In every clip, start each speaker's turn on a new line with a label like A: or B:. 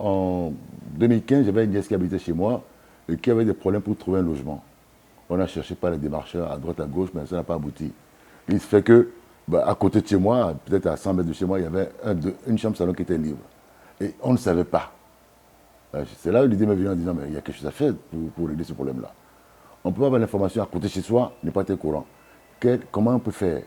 A: en 2015, j'avais une nièce qui habitait chez moi et qui avait des problèmes pour trouver un logement. On a cherché par les démarcheurs à droite, à gauche, mais ça n'a pas abouti. Il se fait que, à côté de chez moi, peut-être à 100 mètres de chez moi, il y avait une chambre salon qui était libre. Et on ne savait pas. C'est là où l'idée m'est venue en disant, mais il y a quelque chose à faire pour régler ce problème-là. On peut avoir l'information à côté de chez soi, n'est pas très courant. Comment on peut faire?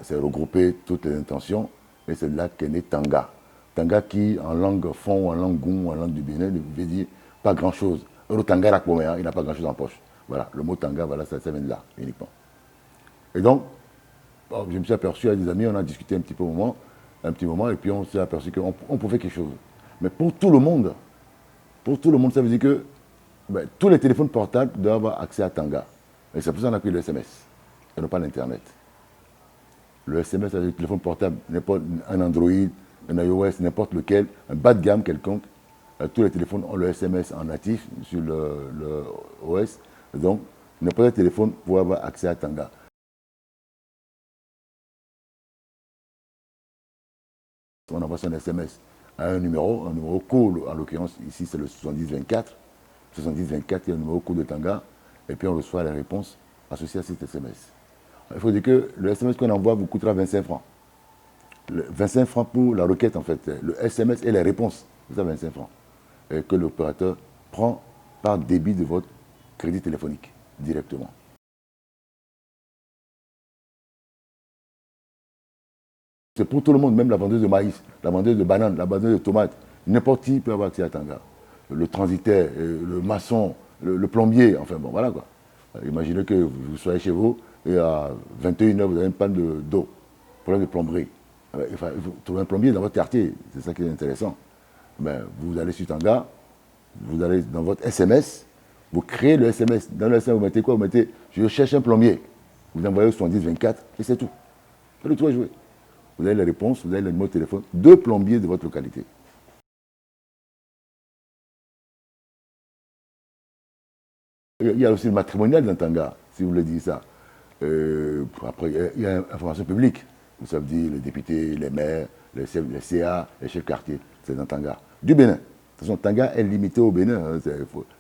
A: C'est regrouper toutes les intentions, et c'est là qu'est né Tanga. Tanga qui, en langue fon, en langue goum, en langue du Bénin, veut dire pas grand-chose. Le Tanga Rakbomé, il n'a pas grand-chose en poche. Voilà, le mot Tanga, voilà, ça vient de là, uniquement. Et donc, je me suis aperçu avec des amis, on a discuté un petit moment, et puis on s'est aperçu qu'on pouvait faire quelque chose. Mais pour tout le monde, ça veut dire que tous les téléphones portables doivent avoir accès à Tanga. Et c'est pour ça qu'on a pris le SMS, et non pas l'Internet. Le SMS avec le téléphone portable, n'importe un Android, un iOS, n'importe lequel, un bas de gamme quelconque, tous les téléphones ont le SMS en natif sur le OS. Donc, n'importe quel téléphone peut avoir accès à Tanga. On envoie son SMS à un numéro cool, en l'occurrence, ici c'est le 7024. 7024, il y a un numéro cool de Tanga, et puis on reçoit les réponses associées à cet SMS. Il faut dire que le SMS qu'on envoie vous coûtera 25 francs. 25 francs pour la requête, en fait. Le SMS et les réponses, c'est 25 francs. Et que l'opérateur prend par débit de votre crédit téléphonique, directement. C'est pour tout le monde, même la vendeuse de maïs, la vendeuse de bananes, la vendeuse de tomates. N'importe qui peut avoir accès à Tanga. Le transitaire, le maçon, le plombier, enfin bon, voilà quoi. Imaginez que vous soyez chez vous et à 21h, vous avez une panne d'eau, problème de plomberie. Il faut trouver un plombier dans votre quartier, c'est ça qui est intéressant. Vous allez sur Tanga, vous allez dans votre SMS, vous créez le SMS. Dans le SMS, vous mettez quoi? Vous mettez « Je cherche un plombier ». Vous envoyez au 7024 et c'est tout. C'est le tout à jouer. Vous avez les réponses, vous avez le numéro de téléphone de plombiers de votre localité. Il y a aussi le matrimonial dans Tanga, si vous voulez dire ça. Après, il y a l'information publique. Vous savez dire les députés, les maires, les CA, les chefs de quartier. C'est dans Tanga. Du Bénin. De toute façon, Tanga est limité au Bénin. Hein,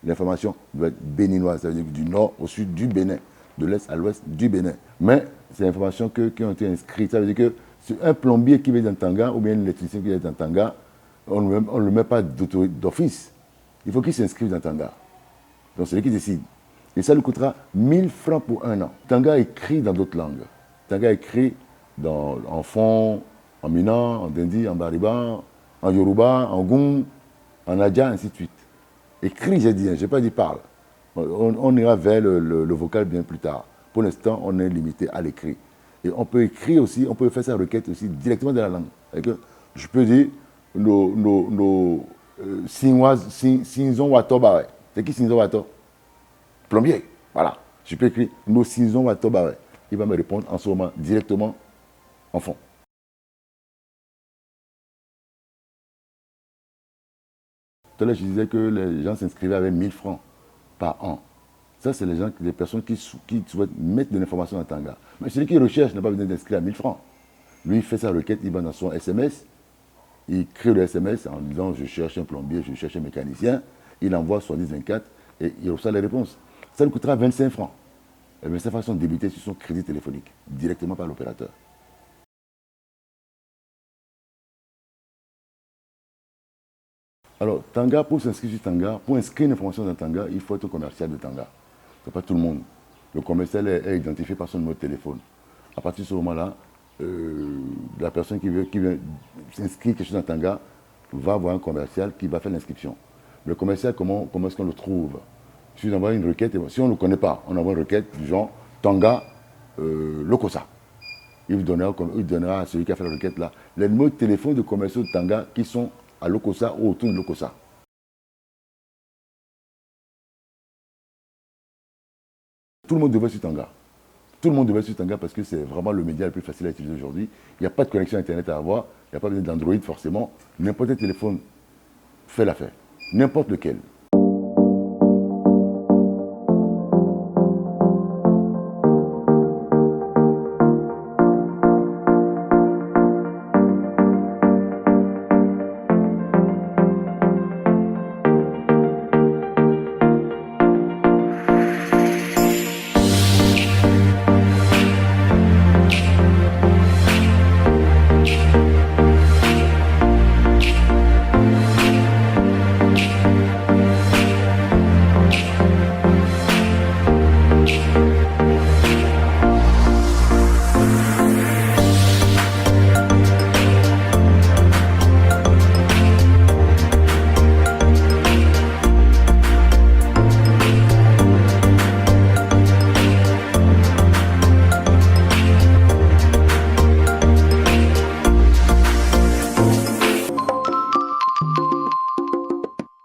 A: l'information doit être béninoise. Ça veut dire du nord au sud du Bénin. De l'est à l'ouest du Bénin. Mais c'est l'information qui ont été inscrites. Ça veut dire que c'est un plombier qui vient dans Tanga ou bien un électricien qui vient dans Tanga, on ne le met pas d'office. Il faut qu'il s'inscrive dans Tanga. Donc c'est lui qui décide. Et ça lui coûtera 1000 francs pour un an. Tanga écrit dans d'autres langues. Tanga écrit en fon, en mina, en dindi, en bariba, en yoruba, en goum, en adja, ainsi de suite. Écrit, j'ai dit, je n'ai pas dit parle. On ira vers le vocal bien plus tard. Pour l'instant, on est limité à l'écrit. Et on peut écrire aussi, on peut faire sa requête aussi directement dans la langue. Je peux dire, Sinzon Watoba. C'est qui Sinzon Wato? Plombier. Voilà. Je peux écrire, nos Sinzon Watoba. Il va me répondre en ce moment directement en fond. Tout à l'heure, je disais que les gens s'inscrivaient avec 1000 francs par an. Ça, c'est les personnes qui souhaitent mettre de l'information dans Tanga. Mais celui qui recherche n'a pas besoin d'inscrire à 1000 francs. Lui, il fait sa requête, il va dans son SMS, il crée le SMS en disant « je cherche un plombier, je cherche un mécanicien ». Il envoie sur 1024 et il reçoit les réponses. Ça lui coûtera 25 francs. Les 25 francs sont débités sur son crédit téléphonique, directement par l'opérateur. Alors, Tanga, pour s'inscrire sur Tanga, pour inscrire une information dans Tanga, il faut être commercial de Tanga. Ce n'est pas tout le monde. Le commercial est identifié par son numéro de téléphone. À partir de ce moment-là, la personne qui vient s'inscrire quelque chose dans Tanga va voir un commercial qui va faire l'inscription. Le commercial, comment est-ce qu'on le trouve? Si on envoie une requête, si on ne le connaît pas, on envoie une requête du genre Tanga Lokosa. Il donnera à celui qui a fait la requête là les numéros de téléphone de commerciaux de Tanga qui sont à Lokosa ou autour de Lokosa. Tout le monde devrait sur Tanga. Tout le monde devrait sur Tanga parce que c'est vraiment le média le plus facile à utiliser aujourd'hui. Il n'y a pas de connexion Internet à avoir, il n'y a pas besoin d'Android forcément. N'importe quel téléphone fait l'affaire. N'importe lequel.